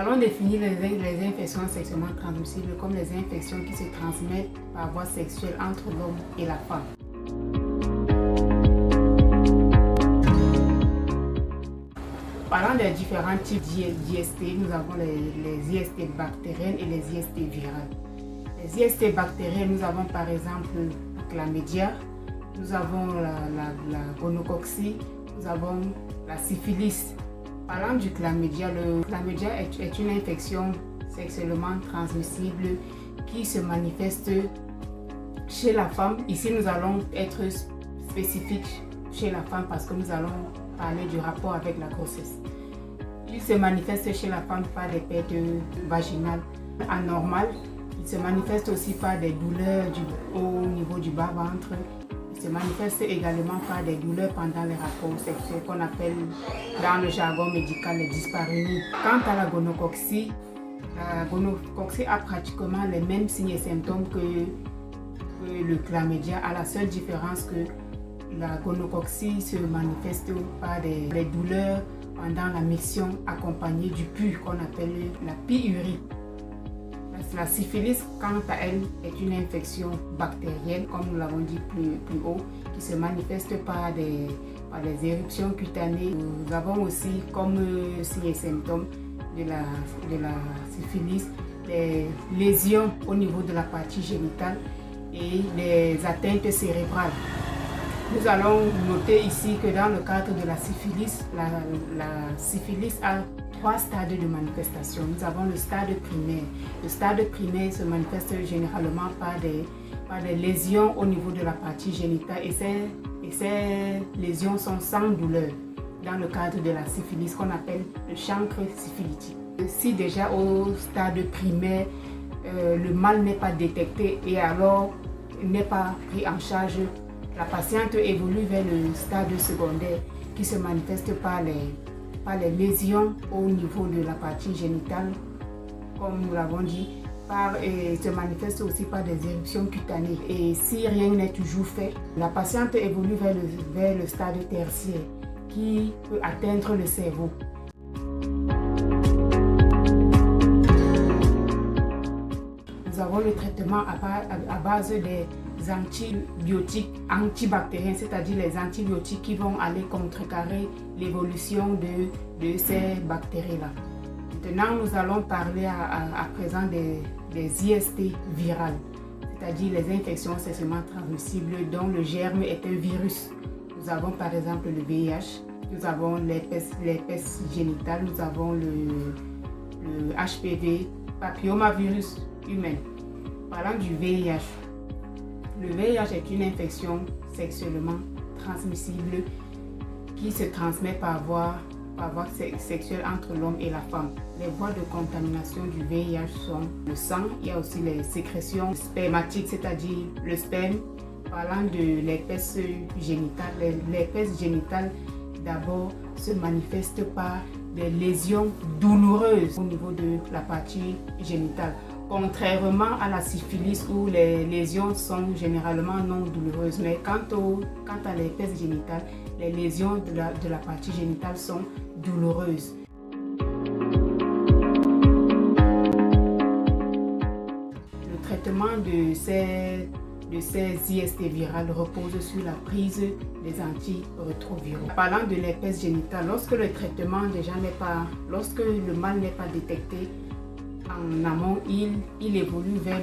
allons définir les infections sexuellement transmissibles comme les infections qui se transmettent par voie sexuelle entre l'homme et la femme. Parlant des différents types d'IST, nous avons les IST bactériennes et les IST virales. Les IST bactériennes, nous avons par exemple la chlamydia, nous avons la gonococcie, nous avons la syphilis. Parlant du chlamydia, le chlamydia est une infection sexuellement transmissible qui se manifeste chez la femme. Ici, nous allons être spécifiques chez la femme parce que nous allons parler du rapport avec la grossesse. Il se manifeste chez la femme par des pertes vaginales anormales. Il se manifeste aussi par des douleurs au niveau du bas-ventre. Il se manifeste également par des douleurs pendant les rapports sexuels qu'on appelle dans le jargon médical les dyspareunies. Quant à la gonococcie a pratiquement les mêmes signes et symptômes que le chlamydia, à la seule différence que la gonococcie se manifeste par des douleurs pendant la miction accompagnée du pus qu'on appelle la pyurie. La syphilis, quant à elle, est une infection bactérienne, comme nous l'avons dit plus haut, qui se manifeste par des éruptions cutanées. Nous avons aussi comme signes et symptômes de la syphilis les lésions au niveau de la partie génitale et les atteintes cérébrales. Nous allons noter ici que dans le cadre de la syphilis a 3 stades de manifestation. Nous avons le stade primaire. Le stade primaire se manifeste généralement par des lésions au niveau de la partie génitale et ces lésions sont sans douleur dans le cadre de la syphilis qu'on appelle le chancre syphilitique. Si déjà au stade primaire, le mal n'est pas détecté et alors n'est pas pris en charge, la patiente évolue vers le stade secondaire qui se manifeste par les lésions au niveau de la partie génitale, comme nous l'avons dit, se manifeste aussi par des éruptions cutanées. Et si rien n'est toujours fait, la patiente évolue vers le stade tertiaire qui peut atteindre le cerveau. Nous avons le traitement à base des antibiotiques antibactériens, c'est-à-dire les antibiotiques qui vont aller contrecarrer l'évolution de ces bactéries-là. Maintenant, nous allons parler à présent des IST virales, c'est-à-dire les infections sexuellement transmissibles dont le germe est un virus. Nous avons par exemple le VIH, nous avons l'herpès génital, nous avons le HPV, papillomavirus humain. Parlant du VIH, le VIH est une infection sexuellement transmissible qui se transmet par voie sexuelle entre l'homme et la femme. Les voies de contamination du VIH sont le sang, il y a aussi les sécrétions spermatiques, c'est-à-dire le sperme. Parlant de l'herpès génital, l'herpès génital d'abord se manifeste par des lésions douloureuses au niveau de la partie génitale. Contrairement à la syphilis où les lésions sont généralement non douloureuses, mais quant à l'herpès génital, les lésions de la partie génitale sont douloureuses. Le traitement de ces IST virales repose sur la prise des antirétroviraux. Parlant de l'herpès génital, lorsque le mal n'est pas détecté en amont, il évolue vers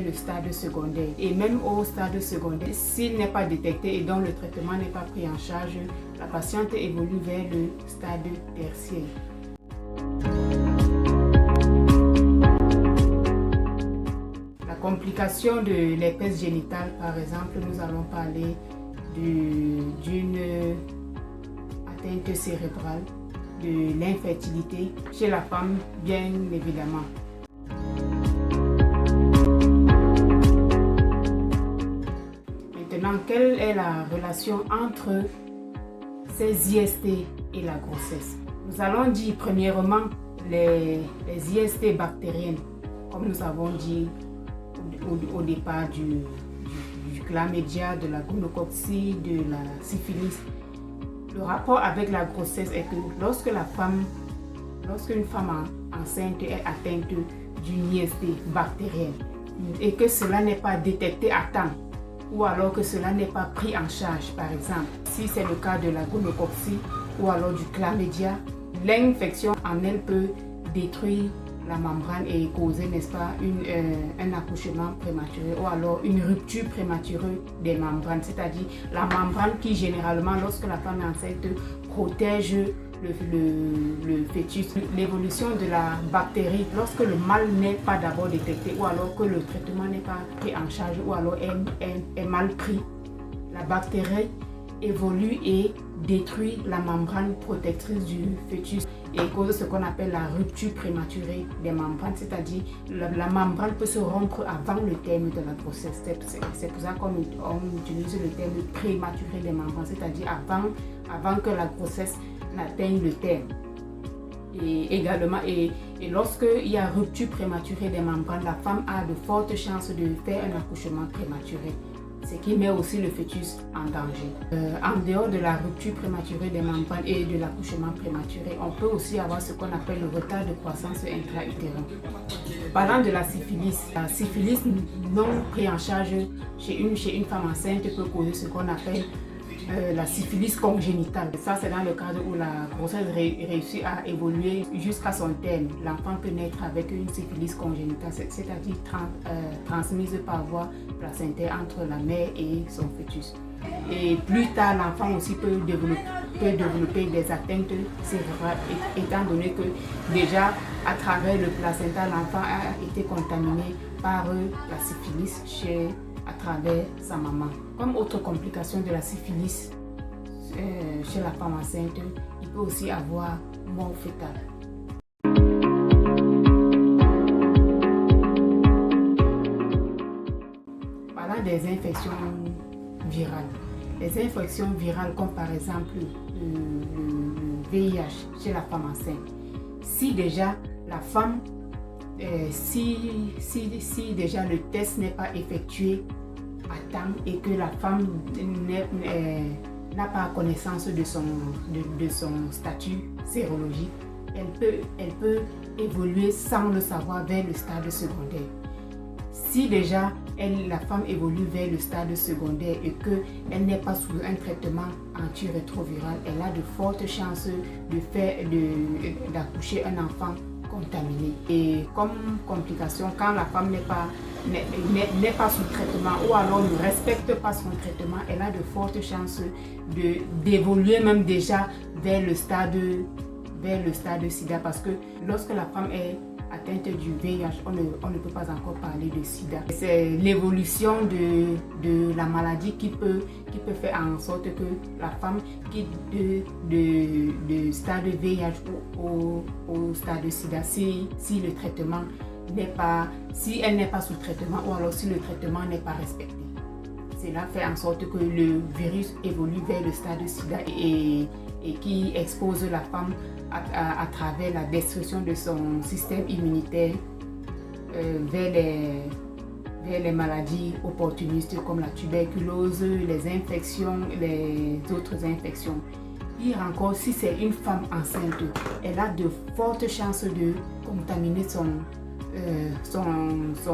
le stade secondaire. Et même au stade secondaire, s'il n'est pas détecté et dont le traitement n'est pas pris en charge, la patiente évolue vers le stade tertiaire. La complication de l'herpès génital, par exemple, nous allons parler d'une atteinte cérébrale, de l'infertilité chez la femme, bien évidemment. Maintenant, quelle est la relation entre ces IST et la grossesse? Nous allons dire premièrement les IST bactériennes, comme nous avons dit au départ du chlamydia, de la gonococcie, de la syphilis. Le rapport avec la grossesse est que lorsque la femme lorsqu'une femme enceinte est atteinte d'une IST bactérienne et que cela n'est pas détecté à temps, ou alors que cela n'est pas pris en charge, par exemple, si c'est le cas de la gonococcie ou alors du chlamydia, l'infection en elle peut détruire la membrane et causer, n'est-ce pas, un accouchement prématuré ou alors une rupture prématurée des membranes, c'est-à-dire la membrane qui généralement, lorsque la femme est enceinte, protège le fœtus. L'évolution de la bactérie, lorsque le mal n'est pas d'abord détecté ou alors que le traitement n'est pas pris en charge ou alors est mal pris, la bactérie évolue et détruit la membrane protectrice du fœtus et cause ce qu'on appelle la rupture prématurée des membranes, c'est-à-dire la membrane peut se rompre avant le terme de la grossesse. C'est pour ça qu'on utilise le terme prématuré des membranes, c'est-à-dire avant que la grossesse n'atteigne le terme. Et également, et lorsqu'il y a rupture prématurée des membranes, la femme a de fortes chances de faire un accouchement prématuré, ce qui met aussi le fœtus en danger. En dehors de la rupture prématurée des membranes et de l'accouchement prématuré, on peut aussi avoir ce qu'on appelle le retard de croissance intra-utérin. Parlant de la syphilis non prise en charge chez une femme enceinte peut causer ce qu'on appelle la syphilis congénitale. Ça, c'est dans le cadre où la grossesse réussit à évoluer jusqu'à son terme. L'enfant peut naître avec une syphilis congénitale, c'est-à-dire transmise par voie placentaire entre la mère et son fœtus. Et plus tard, l'enfant aussi peut développer des atteintes cérébrales, étant donné que déjà à travers le placenta, l'enfant a été contaminé par la syphilis à travers sa maman. Comme autre complication de la syphilis chez la femme enceinte, il peut aussi avoir mort fœtale. Parlant des infections virales. Les infections virales comme par exemple le VIH chez la femme enceinte. Si déjà la femme si déjà le test n'est pas effectué à temps et que la femme n'a pas connaissance de son statut sérologique, elle peut évoluer sans le savoir vers le stade secondaire. Si déjà la femme évolue vers le stade secondaire et qu'elle n'est pas sous un traitement antirétroviral, elle a de fortes chances d'accoucher un enfant contaminé. Et comme complication, quand la femme n'est pas sous traitement ou alors ne respecte pas son traitement, elle a de fortes chances d'évoluer même déjà vers le stade sida, parce que lorsque la femme est atteinte du VIH, on ne peut pas encore parler de sida. C'est l'évolution de la maladie qui peut faire en sorte que la femme quitte de stade VIH au stade sida si le traitement si elle n'est pas sous traitement ou alors si le traitement n'est pas respecté. Cela fait en sorte que le virus évolue vers le stade sida et qui expose la femme à travers la destruction de son système immunitaire vers les maladies opportunistes comme la tuberculose, les infections, les autres infections. Pire encore, si c'est une femme enceinte, elle a de fortes chances de contaminer son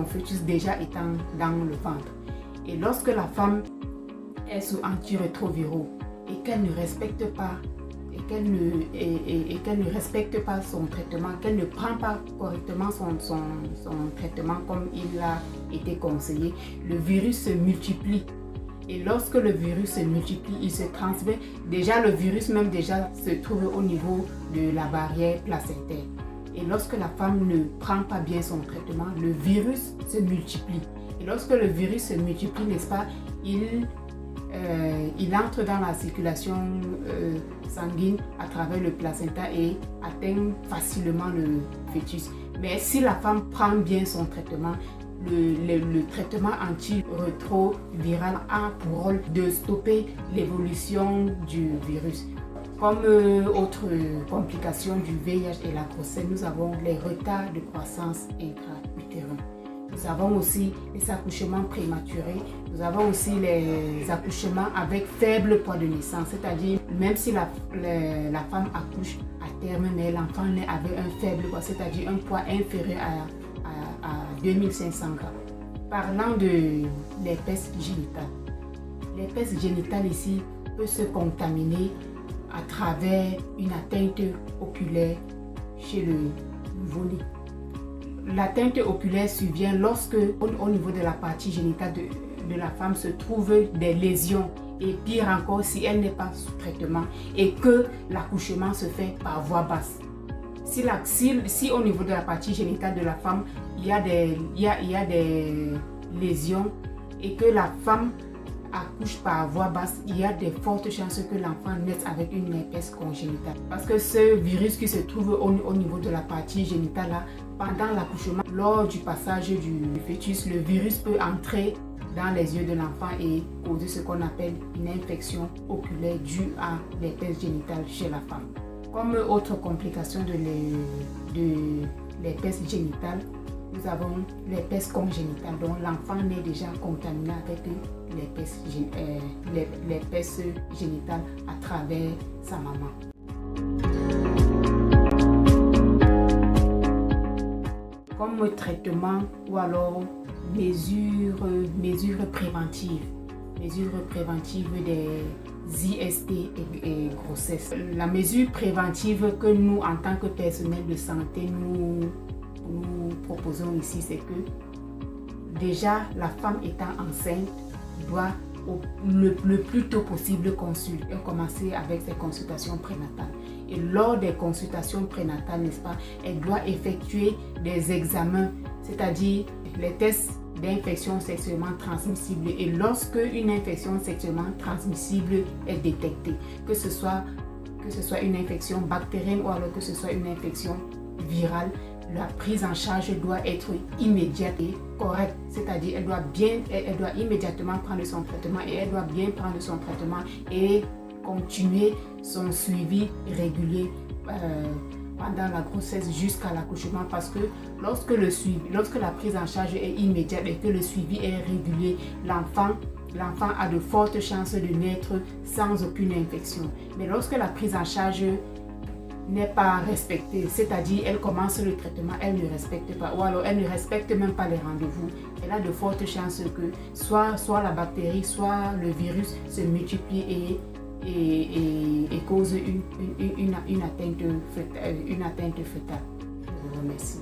fœtus déjà étant dans le ventre. Et lorsque la femme est sous antirétroviraux et qu'elle ne respecte pas son traitement, qu'elle ne prend pas correctement son traitement comme il a été conseillé, le virus se multiplie. Et lorsque le virus se multiplie, il se transmet. Déjà, le virus même déjà se trouve au niveau de la barrière placentaire. Et lorsque la femme ne prend pas bien son traitement, le virus se multiplie. Et lorsque le virus se multiplie, n'est-ce pas, il entre dans la circulation sanguine à travers le placenta et atteint facilement le fœtus. Mais si la femme prend bien son traitement, le traitement antirétroviral a pour rôle de stopper l'évolution du virus. Comme autre complication du VIH et la grossesse, nous avons les retards de croissance intra-utérin. Nous avons aussi les accouchements prématurés. Nous avons aussi les accouchements avec faible poids de naissance, c'est-à-dire même si la femme accouche à terme, mais l'enfant naît avec un faible poids, c'est-à-dire un poids inférieur à 2500 grammes. Parlant de l'herpès génital. L'herpès génital ici peut se contaminer à travers une atteinte oculaire chez le nouveau-né. L'atteinte oculaire survient lorsque, au niveau de la partie génitale de la femme, se trouvent des lésions. Et pire encore, si elle n'est pas sous traitement et que l'accouchement se fait par voie basse. Si au niveau de la partie génitale de la femme, il y a des lésions et que la femme accouche par voie basse, il y a de fortes chances que l'enfant naisse avec une herpès congénitale. Parce que ce virus qui se trouve au niveau de la partie génitale, là, pendant l'accouchement, lors du passage du fœtus, le virus peut entrer dans les yeux de l'enfant et causer ce qu'on appelle une infection oculaire due à l'herpès génitale chez la femme. Comme autre complication de l'herpès génitale, nous avons l'herpès congénitale, dont l'enfant naît déjà contaminé avec l'herpès génitale à travers sa maman. Comme traitement ou alors mesures préventives des IST et grossesse. La mesure préventive que nous, en tant que personnel de santé, nous proposons ici, c'est que déjà la femme étant enceinte doit le plus tôt possible commencer avec ses consultations prénatales. Et lors des consultations prénatales, n'est-ce pas, elle doit effectuer des examens, c'est-à-dire les tests d'infection sexuellement transmissible. Et lorsque une infection sexuellement transmissible est détectée, que ce soit une infection bactérienne ou alors que ce soit une infection virale, la prise en charge doit être immédiate et correcte, c'est-à-dire elle doit immédiatement prendre son traitement et elle doit bien prendre son traitement et continuer son suivi régulier pendant la grossesse jusqu'à l'accouchement, parce que lorsque la prise en charge est immédiate et que le suivi est régulier, l'enfant a de fortes chances de naître sans aucune infection. Mais lorsque la prise en charge n'est pas respectée, c'est-à-dire elle commence le traitement, elle ne respecte pas, ou alors elle ne respecte même pas les rendez-vous, elle a de fortes chances que soit la bactérie, soit le virus se multiplie et cause une atteinte fœtale. Je vous remercie.